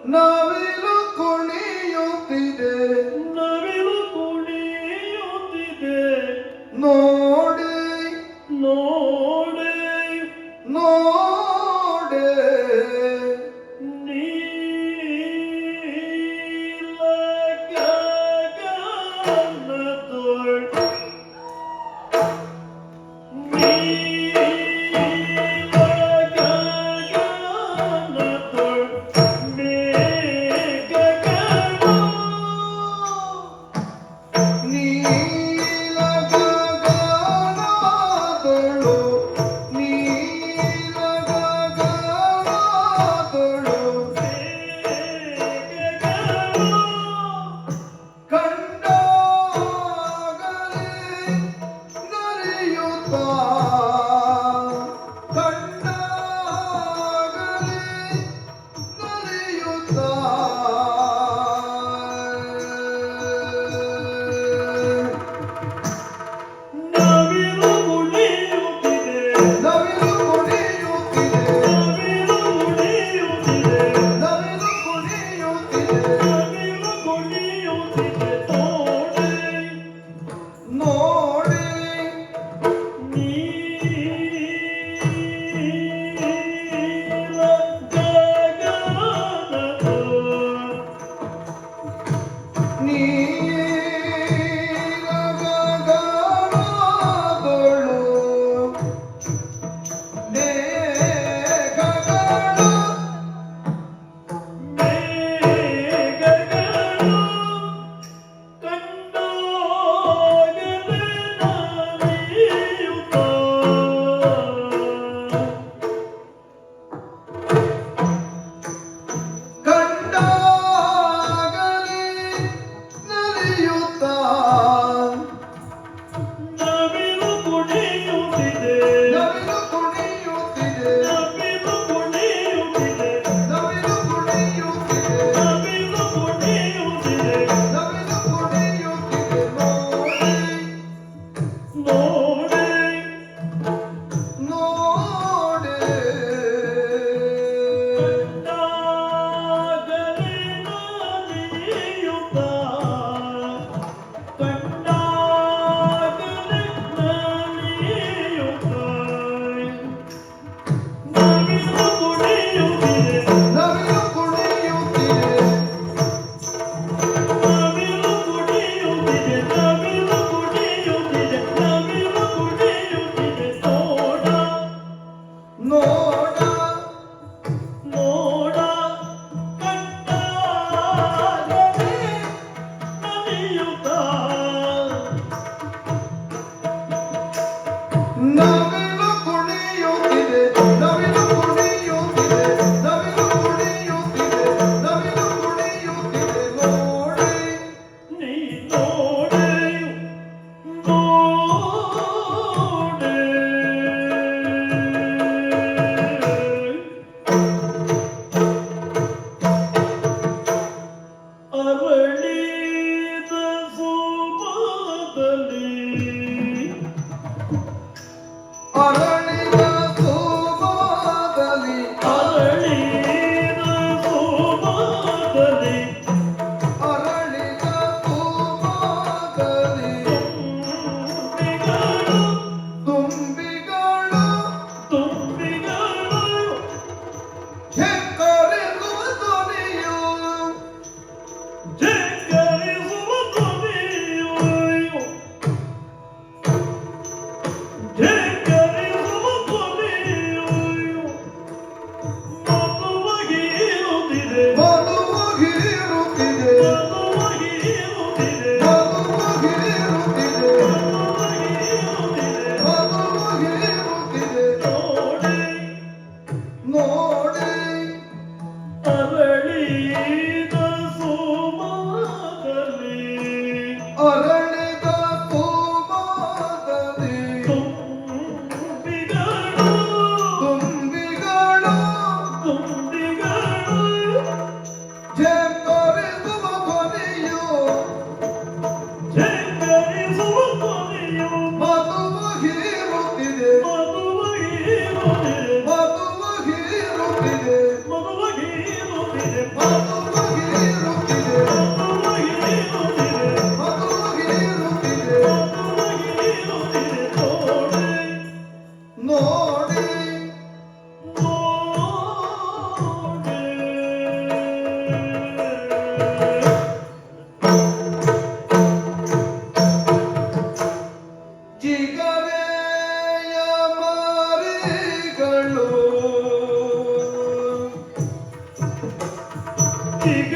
ನವಿಲು ಕುಣಿಯುತ್ತಿದೆ ನವಿಲು ಕುಣಿಯುತ್ತಿದೆ ನೋಡಿ ನೋಡೆ ನೋಡೆ ನೀಲ ಗಗನದೊಳ್ ನೀಲ ಗಗನದೊಳ್ ಮೇಘಗಳು ನೀಲ ಗಗನದೊಳು ನೀಲ ಗಗನದೊಳು ಮೇಘಗಳು ಕಂಡಾಗಲೇ ನಲಿಯುತ್ತಾ ಕಂಡಾಗಲೇ ನಲಿಯುತ್ತಾ ನವಿಲು ಕುಣಿಯುತ್ತಿದೆ ನವಿಲು ಕುಣಿಯುತ್ತಿದೆ ನವಿಲು ಕುಣಿಯುತ್ತಿದೆ ನವಿಲು ಕುಣಿಯುತ್ತಿದೆ ನವಿಲು ಕುಣಿಯುತ್ತಿದೆ ನೋಡಿ ನೀಲ ಗಗನದೊಳ್ ನೀಲ ಗಗನದೊಳು ಮೇಘಗಳು ಮೇಘಗಳು ಕಂಡಾಗಲೇ ನಲಿಯುತ್ತಾ ಕಂಡಾಗಲೇ ನಲಿಯುತ್ತಾ ನವಿಲು ಕುಣಿಯುತ್ತಿದೆ ನವಿಲು ಕುಣಿಯುತ್ತಿದೆ ನವಿಲು ಕುಣಿಯುತ್ತಿದೆ ನವಿಲು ಕುಣಿಯುತ್ತಿದೆ ನವಿಲು ಕುಣಿಯುತ್ತಿದೆ ನವಿಲು ಕುಣಿಯುತ್ತಿದೆ ನೋಡಿ ನೋಡೆ ನೋಡಿ ಕಂಡಾಗಲೇ ನಲಿಯುತ್ತಾ ಕಂಡಾಗಲೇ ನಲಿಯುತ್ತಾ ನವಿಲು ಕುಣಿಯುತ್ತಿದೆ ನವಿಲು ಕುಣಿಯುತ್ತಿದೆ ಹೀರುತ್ತಿದೆ ನೋಡಿ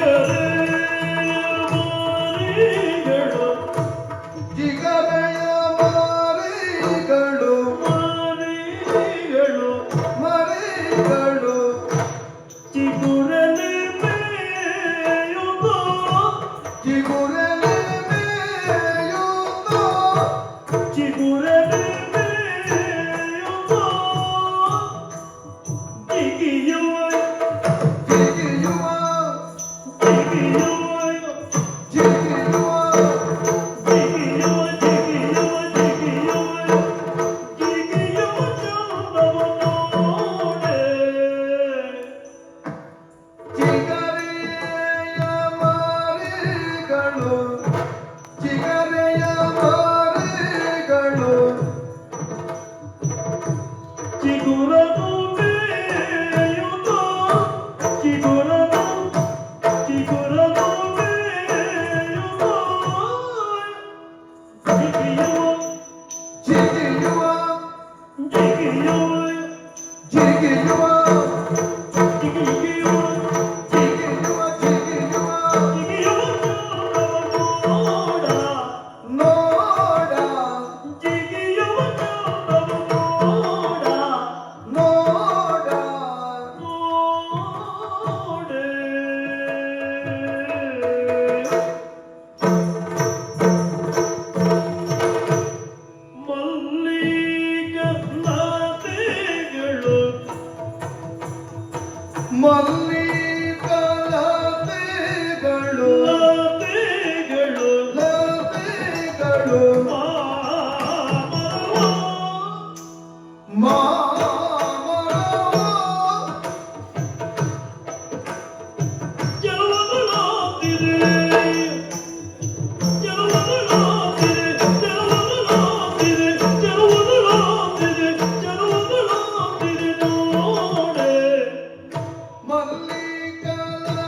ಜಿಗರೆಯ ಮರಿಗಳು ಜಿಗರೆಯ ಮರಿಗಳು ಮರಿಗಳು ಚಿಗುರಲಿ ಮೇಯುತ್ತೋ ಜಿಗುರೆಲೆ ಮೇಯುತ್ತೋ ಚಿಗುರಲಿ ಮೇಯುತ್ತೋ ಜಿಗಿಯುವ ಜಿಗಿಯುವ ಜಿಗಿಯುವ ಜಿಗಿಯುವ ಜಿಗಿಯುವ ಜಿಗಿಯುವ ಜಿಗಿಯುವ ಜಿಗಿಯುವ ಚಂದವ ನೋಡೆ ಜಿಗರೆಯ ಮರಿಗಳು ಜಿಗರೆಯ ಮರಿಗಳು ಚಿಗುರನು ಮೇಯುತ್ತೋ ಚಿಗುರನು ಚಿಗುರನು ಮೇಯುತ್ತೋ ಜಿಗಿಯುವ ಜಿಗಿಯುವ ಜಿಗಿಯುವ ಜಿಗಿಯುವ ಜಿಗಿಯುವ ಜಿಗಿಯುವ ಜಿಗಿಯುವ ಜಿಗಿಯುವ ನೋಡ ನೋಡ ಜಿಗಿಯುವ ನೋಡ ನೋಡ ನೋಡೆ ಮಲ್ಲಿಕಲತೆಗಳು ಲತೆಗಳು ಲತೆಗಳು ಮಾಮರವ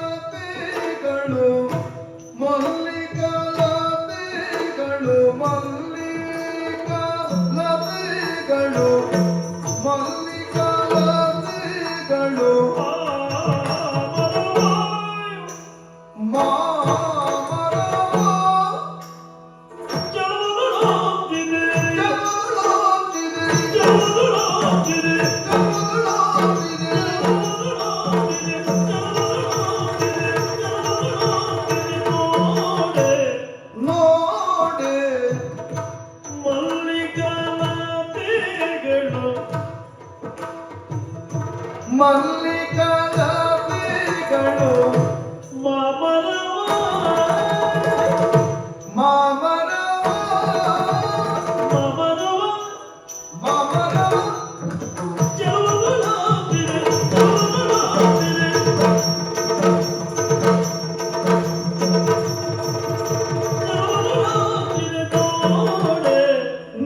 ಮಲ್ಲಿಕಲತೆಗಳು ಮಲ್ಲಿಕಲತೆಗಳು ಮಲ್ಲಿಕಲತೆಗಳು ಮಲ್ಲಿಕಲತೆಗಳು ಮಾಮರವ ಜಲುತ್ತಿದೆ ಜಲುತ್ತಿದೆ ನೋಡೆ ಮಲ್ಲಿಕಲತೆಗಳು ಮಾಮರವ ಮಾಮರವ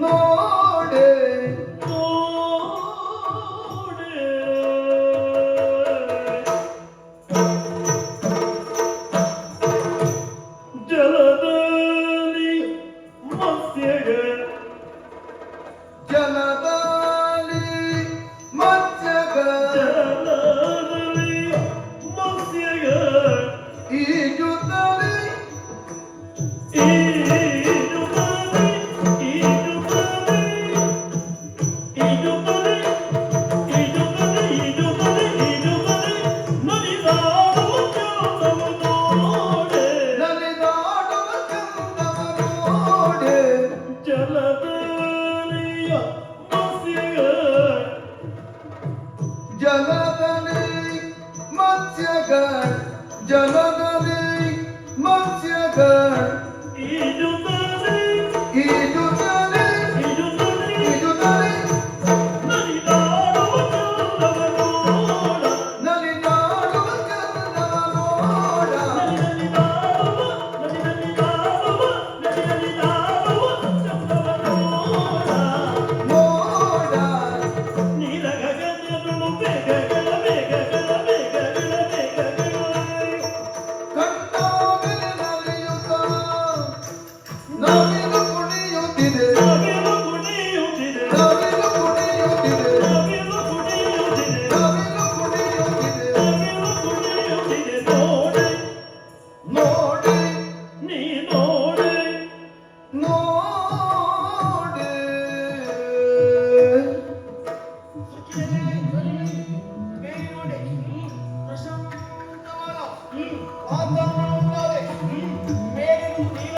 ನೋಡೆ ಜಲದಲ್ಲಿ ಮತ್ಸ್ಯಗ ಜಲದಲ್ಲಿ ಮತ್ಸ್ಯಗ ಜಲದಲ್ಲಿ ಮತ್ಸ್ಯಗ ಈಜುತ್ತಲೇ ಈಜುತ್ತದೆ ಈಜುತ್ತದೆ ಈಜುತ್ತದೆ ಈಜುತ್ತದೆ ಈಜುತ್ತದೆ ಈಜುತ್ತದೆ ನಲಿದಾಡುವ ಚಂದವ ನೋಡೆ ನಲಿದಾಡುವ ಚಂದವ ನೋಡೆ ಜಲದಲಿಯ ಮತ್ಸ್ಯಗ ಜಲದಲ್ಲಿ ಮತ್ಸ್ಯಗಳು ಜಲದಲ್ಲಿ ಮತ್ಸ್ಯಗಳು ಈಜುತ್ತದೆ ಈಜುತ್ತಲೇ ಈಜುತ್ತದೆ ಈಜುತ್ತಲೇ ನಲಿದಾಡುವ ಚಂದವ ನೋಡ ನಲಿದಾಡುವ ಚಂದವ ನೋಡೆ ಜಗ